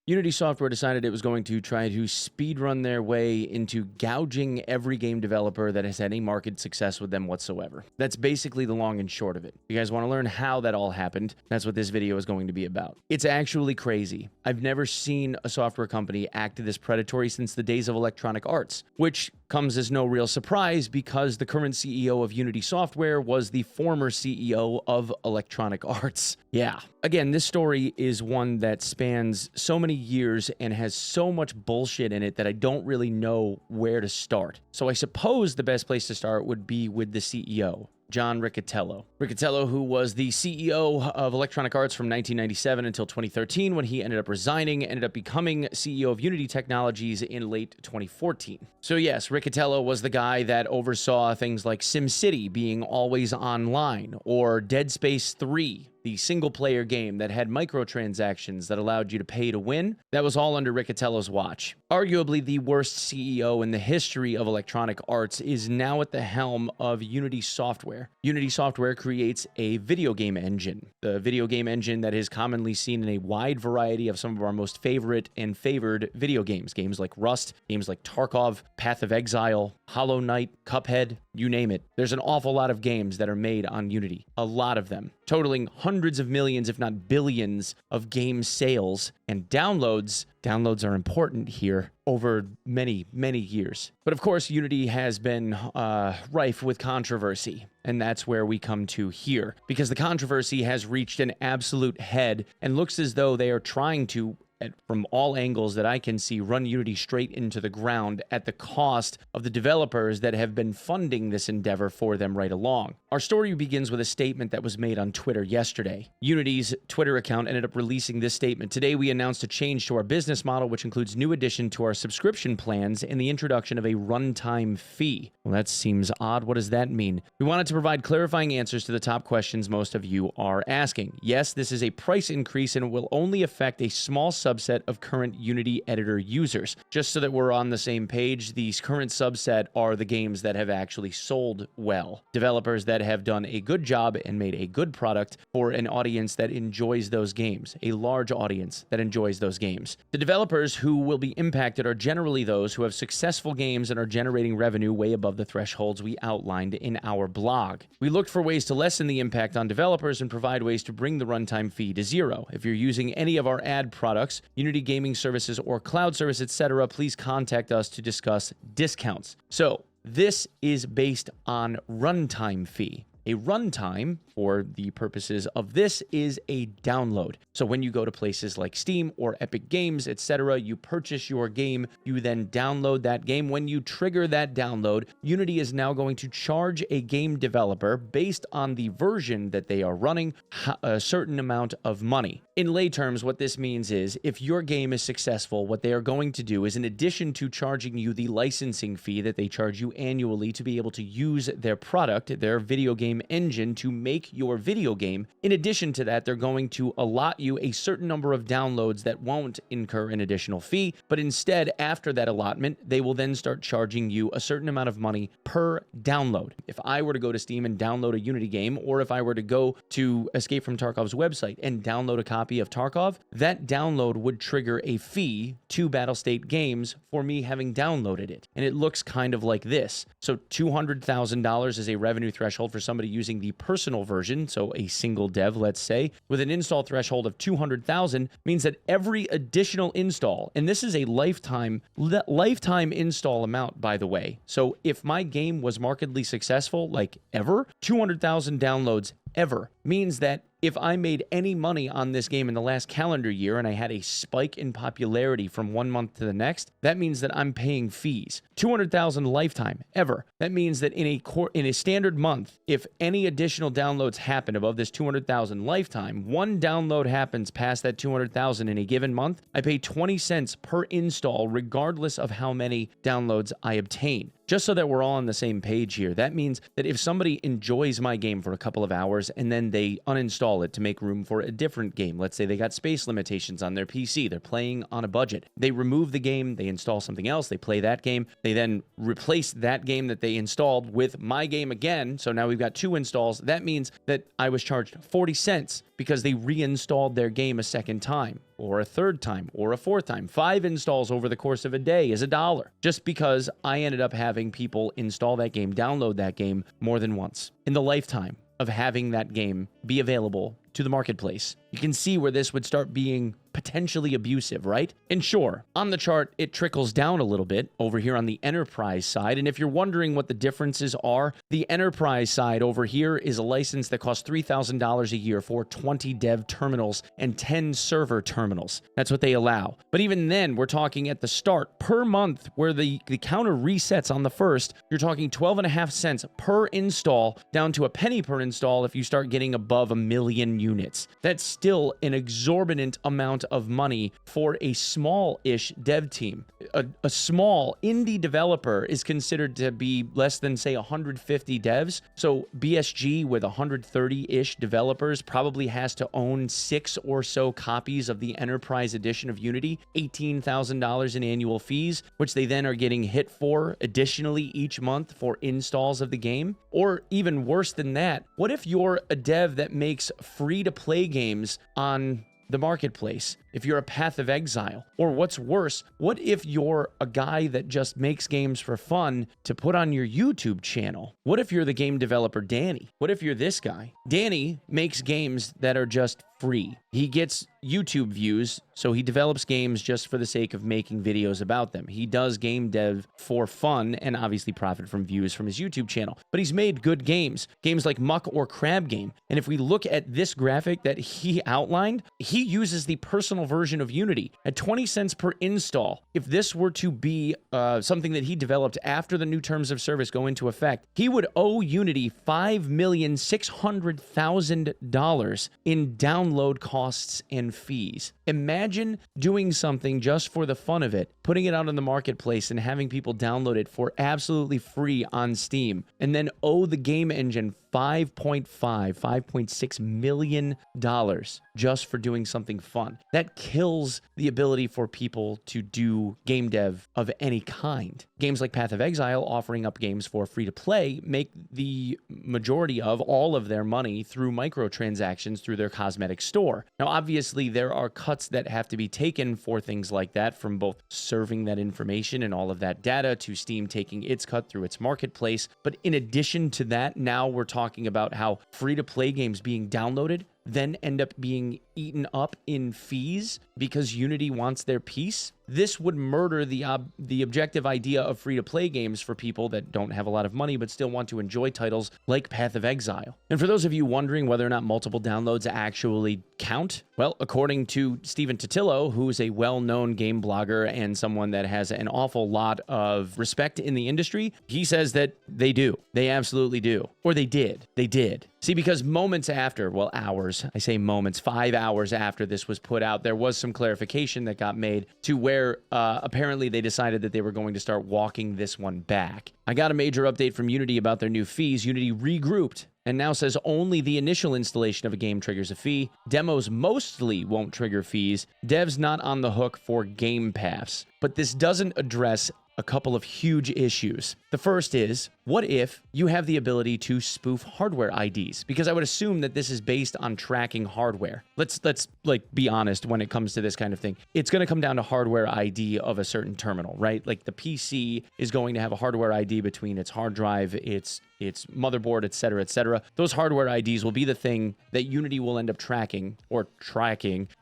Unity Software decided it was going to try to speedrun their way into gouging every game developer that has had any market success with them whatsoever. That's basically the long and short of it. If you guys want to learn how that all happened, that's what this video is going to be about. It's actually crazy. I've never seen a software company act this predatory since the days of Electronic Arts, which comes as no real surprise because the current CEO of Unity Software was the former CEO of Electronic Arts. Yeah. Again, this story is one that spans so many years and has so much bullshit in it that I don't really know where to start. So I suppose the best place to start would be with the CEO. John Riccitiello. Riccitiello, who was the CEO of Electronic Arts from 1997 until 2013, when he ended up resigning, ended up becoming CEO of Unity Technologies in late 2014. So yes, Riccitiello was the guy that oversaw things like SimCity being always online, or Dead Space 3, the single-player game that had microtransactions that allowed you to pay to win. That was all under Riccitiello's watch. Arguably the worst CEO in the history of Electronic Arts is now at the helm of Unity Software. Unity Software creates a video game engine. The video game engine that is commonly seen in a wide variety of some of our most favorite and favored video games. Games like Rust, games like Tarkov, Path of Exile, Hollow Knight, Cuphead, you name it. There's an awful lot of games that are made on Unity. A lot of them. Totaling hundreds of millions, if not billions, of game sales and downloads. Downloads are important here over many, many years. But of course, Unity has been rife with controversy. And that's where we come to here. Because the controversy has reached an absolute head and looks as though they are trying to, from all angles that I can see, run Unity straight into the ground at the cost of the developers that have been funding this endeavor for them right along. Our story begins with a statement that was made on Twitter yesterday. Unity's Twitter account ended up releasing this statement. Today, we announced a change to our business model, which includes new addition to our subscription plans and the introduction of a runtime fee. Well, that seems odd. What does that mean? We wanted to provide clarifying answers to the top questions most of you are asking. Yes, this is a price increase and it will only affect a small subset of current Unity editor users. Just so that we're on the same page, these current subset are the games that have actually sold well. Developers that have done a good job and made a good product for an audience that enjoys those games, a large audience that enjoys those games. The developers who will be impacted are generally those who have successful games and are generating revenue way above the thresholds we outlined in our blog. We looked for ways to lessen the impact on developers and provide ways to bring the runtime fee to zero. If you're using any of our ad products, Unity gaming services or cloud service, etc., please contact us to discuss discounts. So this is based on runtime fee. A runtime, for the purposes of this, is a download. So when you go to places like Steam or Epic Games, etc., you purchase your game, you then download that game. When you trigger that download, Unity is now going to charge a game developer, based on the version that they are running, a certain amount of money. In lay terms, what this means is, if your game is successful, what they are going to do is, in addition to charging you the licensing fee that they charge you annually to be able to use their product, their video game engine, to make your video game, in addition to that, they're going to allot you a certain number of downloads that won't incur an additional fee, but instead, after that allotment, they will then start charging you a certain amount of money per download. If I were to go to Steam and download a Unity game, or if I were to go to Escape from Tarkov's website and download a copy of Tarkov, that download would trigger a fee to Battlestate Games for me having downloaded it. And it looks kind of like this. So $200,000 is a revenue threshold for somebody using the personal version, so a single dev, let's say, with an install threshold of 200,000, means that every additional install, and this is a lifetime install amount, by the way. So if my game was markedly successful, like ever, 200,000 downloads ever means that if I made any money on this game in the last calendar year and I had a spike in popularity from one month to the next, that means that I'm paying fees. 200,000 lifetime ever. That means that in a standard month, if any additional downloads happen above this 200,000 lifetime, one download happens past that 200,000 in a given month, I pay 20 cents per install regardless of how many downloads I obtain. Just so that we're all on the same page here, that means that if somebody enjoys my game for a couple of hours and then they uninstall it to make room for a different game, let's say they got space limitations on their PC, they're playing on a budget, they remove the game, they install something else, they play that game, they then replace that game that they installed with my game again, so now we've got two installs. That means that I was charged 40 cents because they reinstalled their game a second time. or a third time, or a fourth time. 5 installs over the course of a day is $1, just because I ended up having people install that game, download that game more than once in the lifetime of having that game be available to the marketplace. You can see where this would start being potentially abusive, right? And sure, on the chart, it trickles down a little bit over here on the enterprise side. And if you're wondering what the differences are, the enterprise side over here is a license that costs $3,000 a year for 20 dev terminals and 10 server terminals. That's what they allow. But even then, we're talking at the start per month where the counter resets on the first, you're talking 12.5 cents per install down to a penny per install if you start getting above 1 million units. That's still an exorbitant amount of money for a small-ish dev team. A small indie developer is considered to be less than, say, 150 devs. So BSG with 130-ish developers probably has to own 6 or so copies of the Enterprise Edition of Unity, $18,000 in annual fees, which they then are getting hit for additionally each month for installs of the game. Or even worse than that, what if you're a dev that makes free-to-play games on the marketplace? If you're a Path of Exile, or what's worse, what if you're a guy that just makes games for fun to put on your YouTube channel? What if you're the game developer Danny? What if you're this guy? Danny makes games that are just free. He gets YouTube views, so he develops games just for the sake of making videos about them. He does game dev for fun and obviously profit from views from his YouTube channel. But he's made good games like Muck or Crab Game. And if we look at this graphic that he outlined, he uses the personal version of Unity at 20 cents per install. If this were to be something that he developed after the new terms of service go into effect, he would owe Unity $5,600,000 in download costs and fees. Imagine doing something just for the fun of it, putting it out on the marketplace and having people download it for absolutely free on Steam, and then owe the game engine $5.6 million just for doing something fun. That kills the ability for people to do game dev of any kind. Games like Path of Exile, offering up games for free to play, make the majority of all of their money through microtransactions through their cosmetic store. Now, obviously, there are cuts that have to be taken for things like that, from both serving that information and all of that data to Steam taking its cut through its marketplace. But in addition to that, now we're talking about how free-to-play games being downloaded then end up being eaten up in fees because Unity wants their piece. This would murder the objective idea of free-to-play games for people that don't have a lot of money but still want to enjoy titles like Path of Exile. And for those of you wondering whether or not multiple downloads actually count, well, according to Stephen Totillo, who is a well-known game blogger and someone that has an awful lot of respect in the industry, he says that they do. They absolutely do. Or they did. They did. See, because moments after, well, hours, I say moments, 5 hours after this was put out, there was some clarification that got made to where apparently they decided that they were going to start walking this one back. I got a major update from Unity about their new fees. Unity regrouped and now says only the initial installation of a game triggers a fee. Demos mostly won't trigger fees. Devs not on the hook for game paths. But this doesn't address a couple of huge issues. The first is, what if you have the ability to spoof hardware IDs? Because I would assume that this is based on tracking hardware. Let's like be honest when it comes to this kind of thing. It's going to come down to hardware ID of a certain terminal, right? Like the PC is going to have a hardware ID between its hard drive, its motherboard, et cetera, et cetera. Those hardware IDs will be the thing that Unity will end up tracking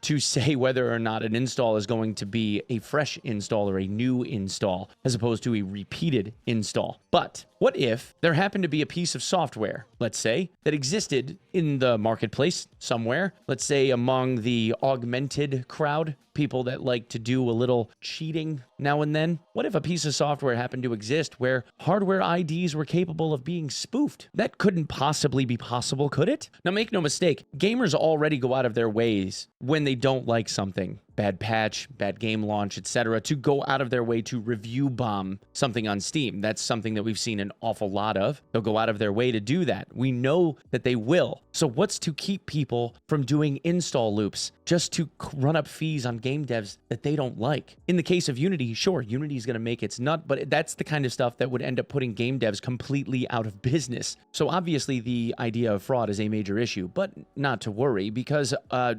to say whether or not an install is going to be a fresh install or a new install, as opposed to a repeated install. But what if there happened to be a piece of software, let's say, that existed in the marketplace somewhere, let's say among the augmented crowd, people that like to do a little cheating now and then? What if a piece of software happened to exist where hardware IDs were capable of being spoofed? That couldn't possibly be possible, could it? Now, make no mistake, gamers already go out of their ways when they don't like something. Bad patch, bad game launch, etc., to go out of their way to review bomb something on Steam. That's something that we've seen an awful lot of. They'll go out of their way to do that. We know that they will. So what's to keep people from doing install loops just to run up fees on game devs that they don't like? In the case of Unity, sure, Unity's going to make its nut, but that's the kind of stuff that would end up putting game devs completely out of business. So obviously the idea of fraud is a major issue, but not to worry, because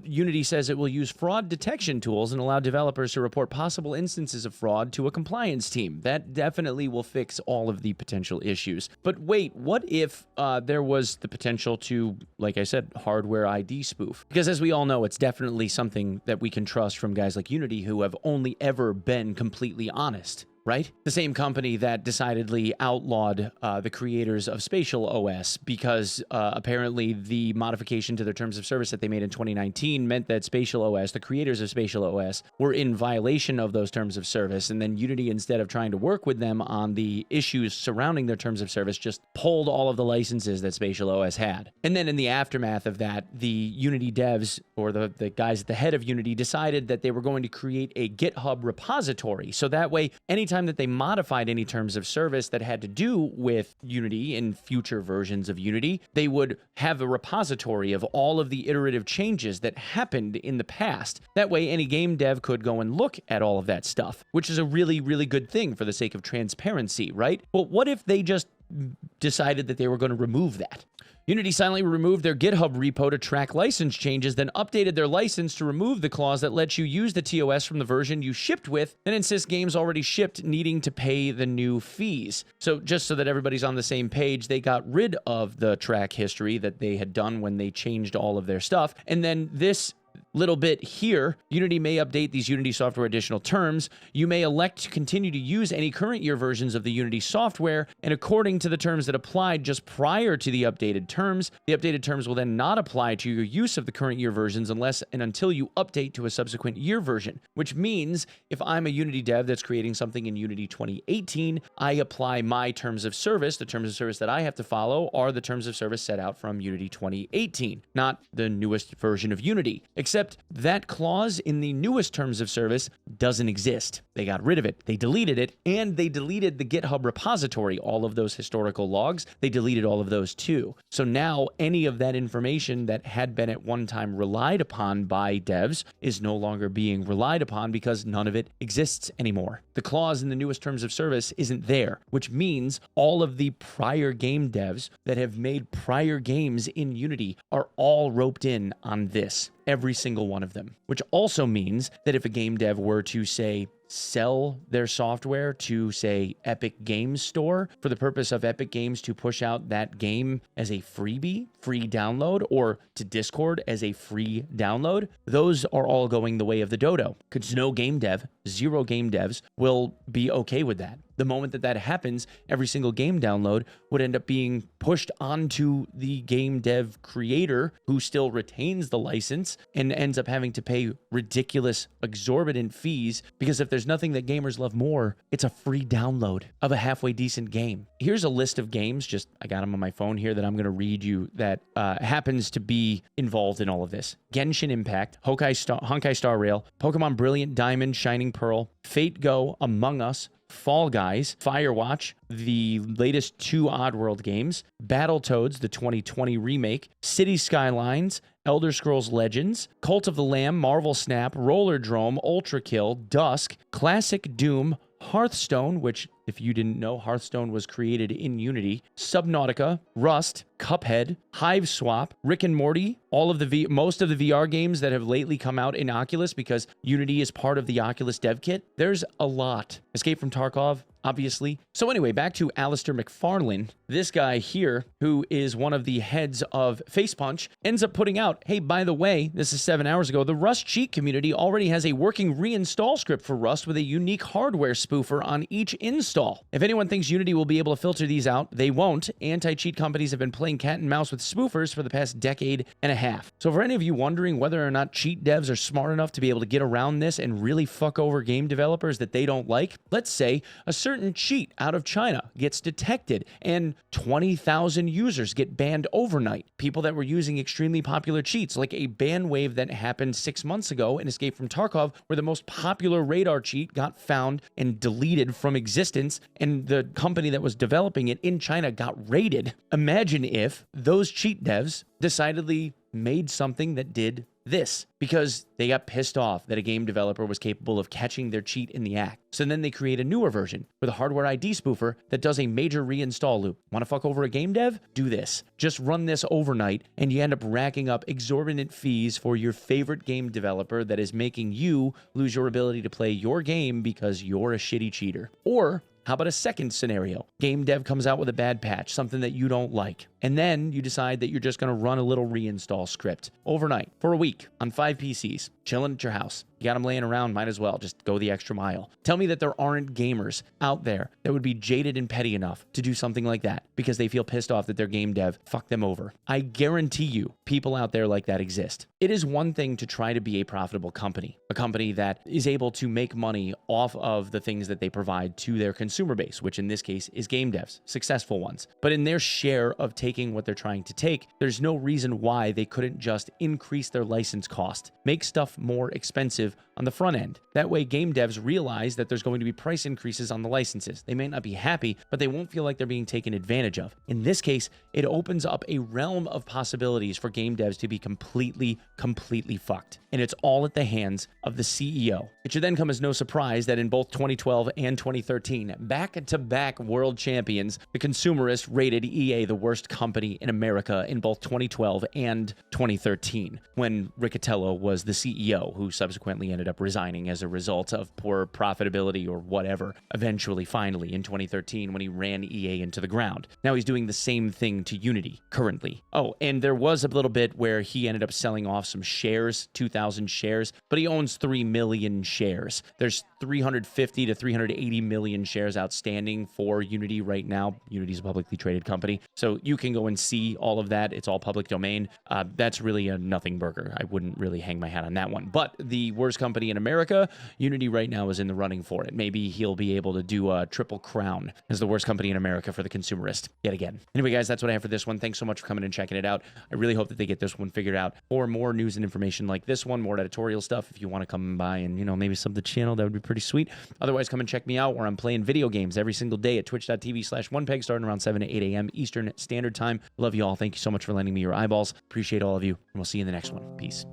Unity says it will use fraud detection tools and allow developers to report possible instances of fraud to a compliance team. That definitely will fix all of the potential issues. But wait, what if there was the potential to, like I said, hardware ID spoof? Because as we all know, it's definitely something that we can trust from guys like Unity who have only ever been completely honest. Right? The same company that decidedly outlawed the creators of Spatial OS because apparently the modification to their terms of service that they made in 2019 meant that Spatial OS, the creators of Spatial OS, were in violation of those terms of service. And then Unity, instead of trying to work with them on the issues surrounding their terms of service, just pulled all of the licenses that Spatial OS had. And then in the aftermath of that, the Unity devs, or the guys at the head of Unity, decided that they were going to create a GitHub repository. So that way, anytime that they modified any terms of service that had to do with Unity in future versions of Unity, they would have a repository of all of the iterative changes that happened in the past. That way, any game dev could go and look at all of that stuff, which is a really, really good thing for the sake of transparency, right? But what if they just decided that they were going to remove that? Unity silently removed their GitHub repo to track license changes, then updated their license to remove the clause that lets you use the TOS from the version you shipped with, and insists games already shipped needing to pay the new fees. So just so that everybody's on the same page, they got rid of the track history that they had done when they changed all of their stuff. And then this little bit here, Unity may update these Unity software additional terms. You may elect to continue to use any current year versions of the Unity software, and according to the terms that applied just prior to the updated terms, the updated terms will then not apply to your use of the current year versions unless and until you update to a subsequent year version, which means if I'm a Unity dev that's creating something in Unity 2018, I apply my terms of service. The terms of service that I have to follow are the terms of service set out from Unity 2018, not the newest version of Unity. Except that clause in the newest terms of service doesn't exist. They got rid of it. They deleted it, and they deleted the GitHub repository, all of those historical logs. They deleted all of those too. So now any of that information that had been at one time relied upon by devs is no longer being relied upon because none of it exists anymore. The clause in the newest terms of service isn't there, which means all of the prior game devs that have made prior games in Unity are all roped in on this. Every single one of them, which also means that if a game dev were to, say, sell their software to, say, Epic Games Store for the purpose of Epic Games to push out that game as a freebie, free download, or to Discord as a free download, those are all going the way of the dodo. Because no game dev, zero game devs will be okay with that. The moment that that happens, every single game download would end up being pushed onto the game dev creator who still retains the license and ends up having to pay ridiculous, exorbitant fees because if there's nothing that gamers love more, it's a free download of a halfway decent game. Here's a list of games, I got them on my phone here that I'm going to read you that happens to be involved in all of this. Genshin Impact, Honkai Star Rail, Pokemon Brilliant Diamond, Shining Pearl, Fate Go, Among Us, Fall Guys, Firewatch, the latest two Oddworld games, Battletoads, the 2020 remake, City Skylines, Elder Scrolls Legends, Cult of the Lamb, Marvel Snap, Rollerdrome, Ultra Kill, Dusk, Classic Doom, Hearthstone, which, if you didn't know, Hearthstone was created in Unity, Subnautica, Rust, Cuphead, Hive Swap, Rick and Morty, most of the VR games that have lately come out in Oculus because Unity is part of the Oculus dev kit. There's a lot. Escape from Tarkov, obviously. So anyway, back to Alistair McFarlane. This guy here, who is one of the heads of Facepunch, ends up putting out, hey, by the way, this is 7 hours ago, the Rust cheat community already has a working reinstall script for Rust with a unique hardware spoofer on each install. If anyone thinks Unity will be able to filter these out, they won't. Anti-cheat companies have been playing cat and mouse with spoofers for the past decade and a half. So for any of you wondering whether or not cheat devs are smart enough to be able to get around this and really fuck over game developers that they don't like, let's say a certain cheat out of China gets detected and 20,000 users get banned overnight. People that were using extremely popular cheats, like a ban wave that happened 6 months ago in Escape from Tarkov, where the most popular radar cheat got found and deleted from existence, and the company that was developing it in China got raided. Imagine if those cheat devs decidedly made something that did This because they got pissed off that a game developer was capable of catching their cheat in the act. So then they create a newer version with a hardware ID spoofer that does a major reinstall loop. Want to fuck over a game dev? Do this. Just run this overnight and you end up racking up exorbitant fees for your favorite game developer that is making you lose your ability to play your game because you're a shitty cheater. Or how about a second scenario? Game dev comes out with a bad patch, something that you don't like, and then you decide that you're just going to run a little reinstall script overnight for a week on 5 PCs, chilling at your house. You got them laying around, might as well just go the extra mile. Tell me that there aren't gamers out there that would be jaded and petty enough to do something like that because they feel pissed off that their game dev fucked them over. I guarantee you people out there like that exist. It is one thing to try to be a profitable company, a company that is able to make money off of the things that they provide to their consumer base, which in this case is game devs, successful ones. But in their share of taking what they're trying to take, there's no reason why they couldn't just increase their license cost, make stuff more expensive on the front end. That way game devs realize that there's going to be price increases on the licenses. They may not be happy, but they won't feel like they're being taken advantage of. In this case, it opens up a realm of possibilities for game devs to be completely fucked. And it's all at the hands of the CEO. It should then come as no surprise that in both 2012 and 2013, back-to-back world champions, the consumerists rated EA the worst company in America in both 2012 and 2013, when Riccitiello was the CEO, who subsequently ended up resigning as a result of poor profitability or whatever, eventually, finally, in 2013, when he ran EA into the ground. Now he's doing the same thing to Unity, currently. Oh, and there was a little bit where he ended up selling off some shares, 2,000 shares, but he owns 3 million shares. There's 350 to 380 million shares outstanding for Unity right now. Unity's a publicly traded company, so you can go and see all of that. It's all public domain. That's really a nothing burger. I wouldn't really hang my hat on that one. But the worst company in America, Unity right now is in the running for it. Maybe he'll be able to do a triple crown as the worst company in America for the consumerist yet again. Anyway, guys, that's what I have for this one. Thanks so much for coming and checking it out. I really hope that they get this one figured out. For more news and information like this one, more editorial stuff, if you want to come by and, maybe sub the channel, that would be pretty sweet. Otherwise, come and check me out where I'm playing video games every single day at twitch.tv/Onepeg, starting around 7 to 8 a.m. Eastern Standard Time. Love you all. Thank you so much for lending me your eyeballs. Appreciate all of you, and we'll see you in the next one. Peace.